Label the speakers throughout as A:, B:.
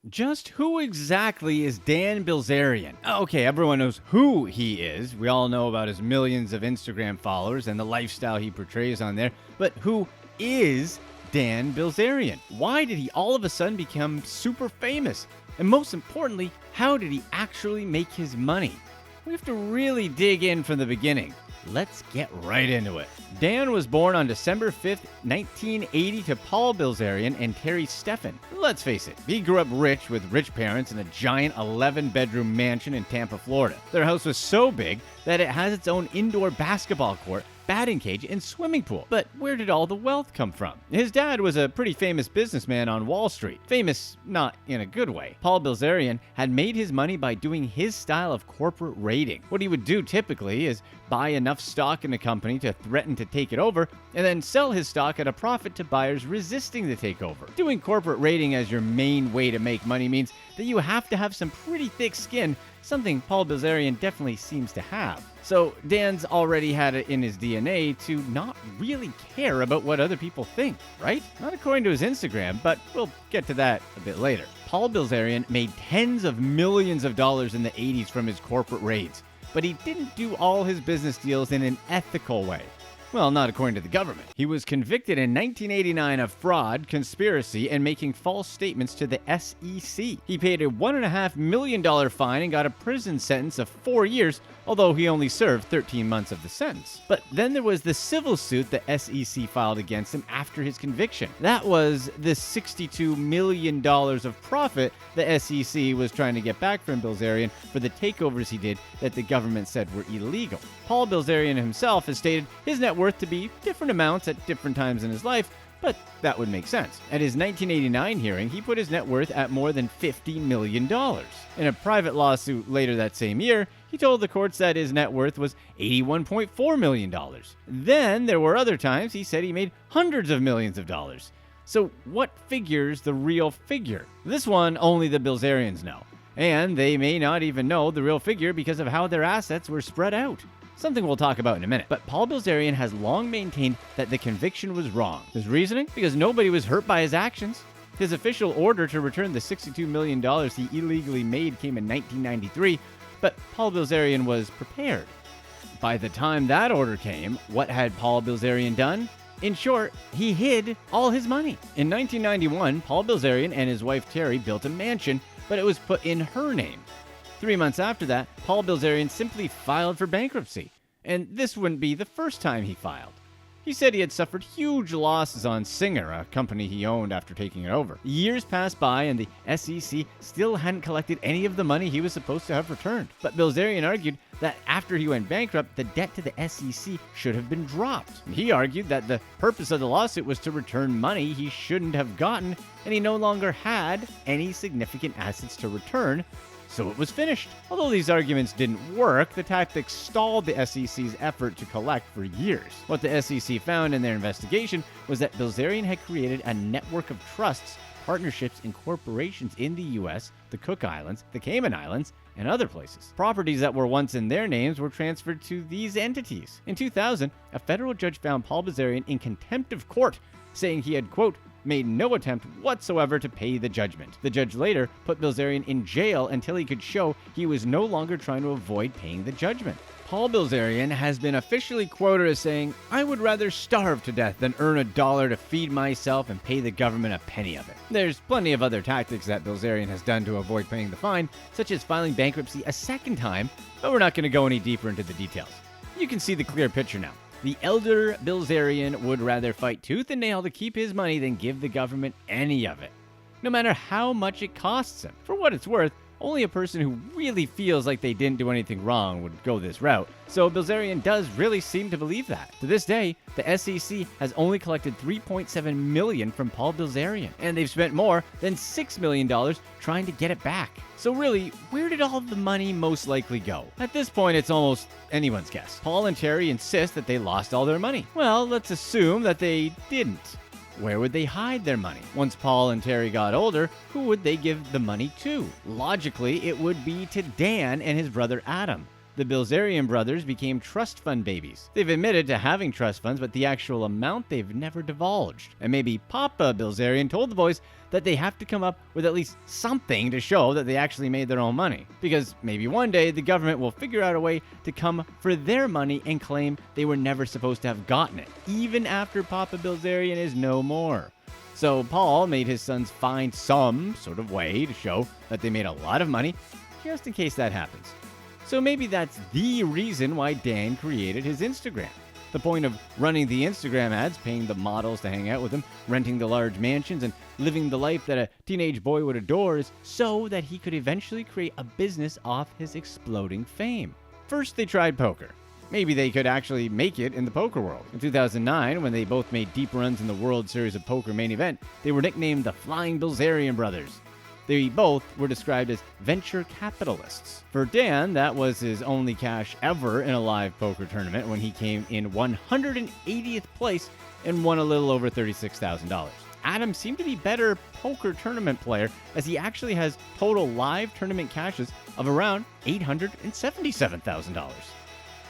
A: Just who exactly is Dan Bilzerian? Okay, everyone knows who he is. We all know about his millions of Instagram followers and the lifestyle he portrays on there. But who is Dan Bilzerian? Why did he all of a sudden become super famous? And most importantly, how did he actually make his money? We have to really dig in from the beginning. Let's get right into it. Dan was born on December 5th, 1980 to Paul Bilzerian and Terri Steffen. Let's face it, he grew up rich with rich parents in a giant 11-bedroom mansion in Tampa, Florida. Their house was so big that it has its own indoor basketball court, batting cage, and swimming pool. But where did all the wealth come from? His dad was a pretty famous businessman on Wall Street. Famous, not in a good way. Paul Bilzerian had made his money by doing his style of corporate raiding. What he would do typically is buy enough stock in a company to threaten to take it over, and then sell his stock at a profit to buyers resisting the takeover. Doing corporate raiding as your main way to make money means that you have to have some pretty thick skin, something Paul Bilzerian definitely seems to have. So Dan's already had it in his DNA to not really care about what other people think, right? Not according to his Instagram, but we'll get to that a bit later. Paul Bilzerian made tens of millions of dollars in the 80s from his corporate raids, but he didn't do all his business deals in an ethical way. Well, not according to the government. He was convicted in 1989 of fraud, conspiracy, and making false statements to the SEC. He paid a $1.5 million fine and got a prison sentence of 4 years, although he only served 13 months of the sentence. But then there was the civil suit the SEC filed against him after his conviction. That was the $62 million of profit the SEC was trying to get back from Bilzerian for the takeovers he did that the government said were illegal. Paul Bilzerian himself has stated his net worth to be different amounts at different times in his life, but that would make sense. At his 1989 hearing, he put his net worth at more than $50 million. In a private lawsuit later that same year, he told the courts that his net worth was $81.4 million. Then there were other times he said he made hundreds of millions of dollars. So what figure's the real figure? This one only the Bilzerians know. And they may not even know the real figure because of how their assets were spread out. Something we'll talk about in a minute. But Paul Bilzerian has long maintained that the conviction was wrong. His reasoning? Because nobody was hurt by his actions. His official order to return the $62 million he illegally made came in 1993, but Paul Bilzerian was prepared. By the time that order came, what had Paul Bilzerian done? In short, he hid all his money. In 1991, Paul Bilzerian and his wife Terri built a mansion, but it was put in her name. 3 months after that, Paul Bilzerian simply filed for bankruptcy. And this wouldn't be the first time he filed. He said he had suffered huge losses on Singer, a company he owned after taking it over. Years passed by and the SEC still hadn't collected any of the money he was supposed to have returned. But Bilzerian argued that after he went bankrupt, the debt to the SEC should have been dropped. He argued that the purpose of the lawsuit was to return money he shouldn't have gotten, and he no longer had any significant assets to return, so it was finished. Although these arguments didn't work, the tactics stalled the SEC's effort to collect for years. What the SEC found in their investigation was that Bilzerian had created a network of trusts, partnerships, and corporations in the US, the Cook Islands, the Cayman Islands, and other places. Properties that were once in their names were transferred to these entities. In 2000, a federal judge found Paul Bilzerian in contempt of court, saying he had, quote, made no attempt whatsoever to pay the judgment. The judge later put Bilzerian in jail until he could show he was no longer trying to avoid paying the judgment. Paul Bilzerian has been officially quoted as saying, "I would rather starve to death than earn $1 to feed myself and pay the government a penny of it." There's plenty of other tactics that Bilzerian has done to avoid paying the fine, such as filing bankruptcy a second time, but we're not going to go any deeper into the details. You can see the clear picture now. The elder Bilzerian would rather fight tooth and nail to keep his money than give the government any of it, no matter how much it costs him. For what it's worth, only a person who really feels like they didn't do anything wrong would go this route, so Bilzerian does really seem to believe that. To this day, the SEC has only collected $3.7 million from Paul Bilzerian, and they've spent more than $6 million trying to get it back. So really, where did all the money most likely go? At this point, it's almost anyone's guess. Paul and Terri insist that they lost all their money. Well, let's assume that they didn't. Where would they hide their money? Once Paul and Terri got older, who would they give the money to? Logically, it would be to Dan and his brother Adam. the Bilzerian brothers became trust fund babies. They've admitted to having trust funds, but the actual amount they've never divulged. And maybe Papa Bilzerian told the boys that they have to come up with at least something to show that they actually made their own money. Because maybe one day the government will figure out a way to come for their money and claim they were never supposed to have gotten it, even after Papa Bilzerian is no more. So Paul made his sons find some sort of way to show that they made a lot of money, just in case that happens. So maybe that's the reason why Dan created his Instagram. The point of running the Instagram ads, paying the models to hang out with him, renting the large mansions, and living the life that a teenage boy would adore is so that he could eventually create a business off his exploding fame. First, they tried poker. Maybe they could actually make it in the poker world. In 2009, when they both made deep runs in the World Series of Poker main event, they were nicknamed the Flying Bilzerian Brothers. They both were described as venture capitalists. For Dan, that was his only cash ever in a live poker tournament when he came in 180th place and won a little over $36,000. Adam seemed to be a better poker tournament player, as he actually has total live tournament cashes of around $877,000.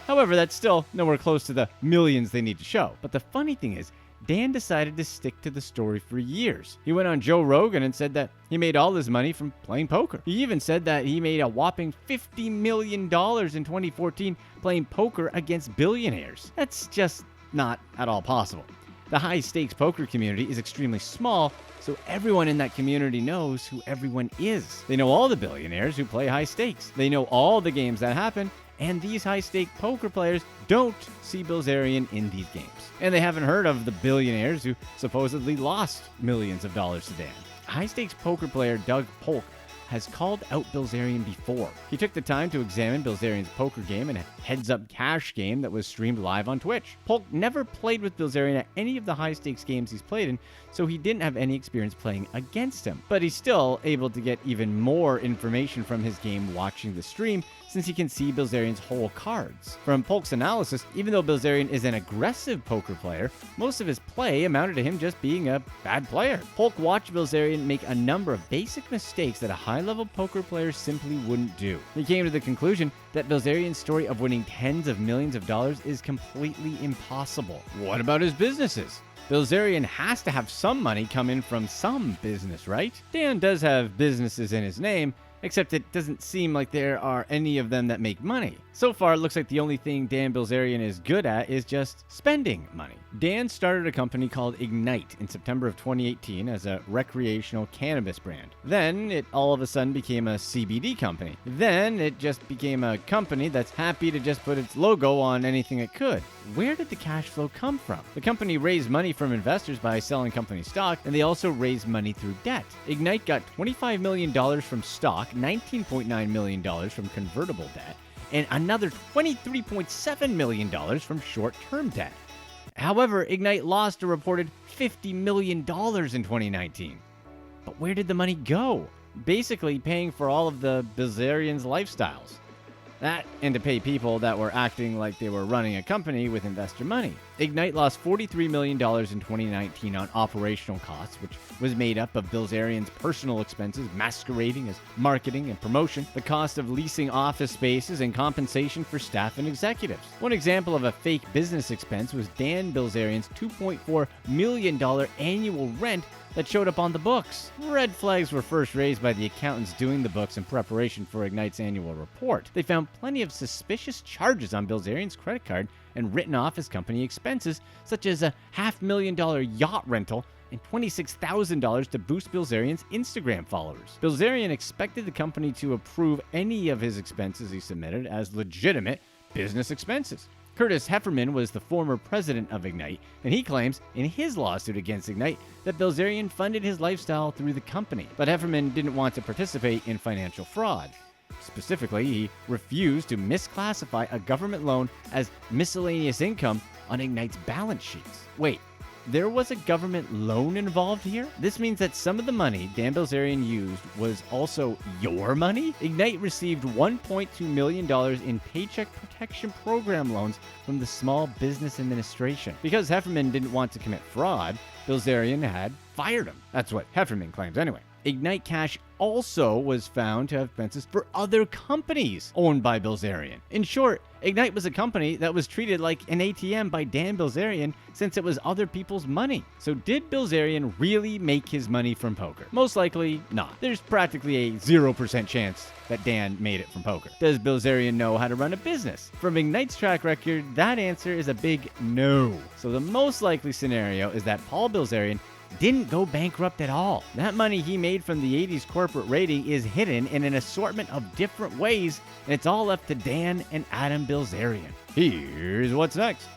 A: However, that's still nowhere close to the millions they need to show. But the funny thing is, Dan decided to stick to the story for years. He went on Joe Rogan and said that he made all his money from playing poker. He even said that he made a whopping $50 million in 2014 playing poker against billionaires. That's just not at all possible. The high-stakes poker community is extremely small, so everyone in that community knows who everyone is. They know all the billionaires who play high stakes. They know all the games that happen, and these high-stake poker players don't see Bilzerian in these games. And they haven't heard of the billionaires who supposedly lost millions of dollars to Dan. High-stakes poker player Doug Polk has called out Bilzerian before. He took the time to examine Bilzerian's poker game and a heads-up cash game that was streamed live on Twitch. Polk never played with Bilzerian at any of the high-stakes games he's played in, so he didn't have any experience playing against him. But he's still able to get even more information from his game watching the stream, since he can see Bilzerian's whole cards. From Polk's analysis, even though Bilzerian is an aggressive poker player, most of his play amounted to him just being a bad player. Polk watched Bilzerian make a number of basic mistakes that a high-level poker player simply wouldn't do. He came to the conclusion that Bilzerian's story of winning tens of millions of dollars is completely impossible. What about his businesses? Bilzerian has to have some money come in from some business, right? Dan does have businesses in his name, except it doesn't seem like there are any of them that make money. So far, it looks like the only thing Dan Bilzerian is good at is just spending money. Dan started a company called Ignite in September of 2018 as a recreational cannabis brand. Then it all of a sudden became a CBD company. Then it just became a company that's happy to just put its logo on anything it could. Where did the cash flow come from? The company raised money from investors by selling company stock, and they also raised money through debt. Ignite got $25 million from stock, $19.9 million from convertible debt, and another $23.7 million from short-term debt. However, Ignite lost a reported $50 million in 2019. But where did the money go? Basically paying for all of the Bilzerians' lifestyles. That, and to pay people that were acting like they were running a company with investor money. Ignite lost $43 million in 2019 on operational costs, which was made up of Bilzerian's personal expenses masquerading as marketing and promotion, the cost of leasing office spaces, and compensation for staff and executives. One example of a fake business expense was Dan Bilzerian's $2.4 million annual rent that showed up on the books. Red flags were first raised by the accountants doing the books in preparation for Ignite's annual report. They found plenty of suspicious charges on Bilzerian's credit card and written off as company expenses, such as a $500,000 yacht rental and $26,000 to boost Bilzerian's Instagram followers. Bilzerian expected the company to approve any of his expenses he submitted as legitimate business expenses. Curtis Hefferman was the former president of Ignite, and he claims in his lawsuit against Ignite that Bilzerian funded his lifestyle through the company. But Hefferman didn't want to participate in financial fraud. Specifically, he refused to misclassify a government loan as miscellaneous income on Ignite's balance sheets. Wait, there was a government loan involved here? This means that some of the money Dan Bilzerian used was also your money? Ignite received $1.2 million in Paycheck Protection Program loans from the Small Business Administration. Because Hefferman didn't want to commit fraud, Bilzerian had fired him. That's what Hefferman claims anyway. Ignite Cash also was found to have expenses for other companies owned by Bilzerian. In short, Ignite was a company that was treated like an ATM by Dan Bilzerian since it was other people's money. So did Bilzerian really make his money from poker? Most likely not. There's practically a 0% chance that Dan made it from poker. Does Bilzerian know how to run a business? From Ignite's track record, that answer is a big no. So the most likely scenario is that Paul Bilzerian didn't go bankrupt at all. That money he made from the 80s corporate rating is hidden in an assortment of different ways, and it's all left to Dan and Adam Bilzerian. Here's what's next.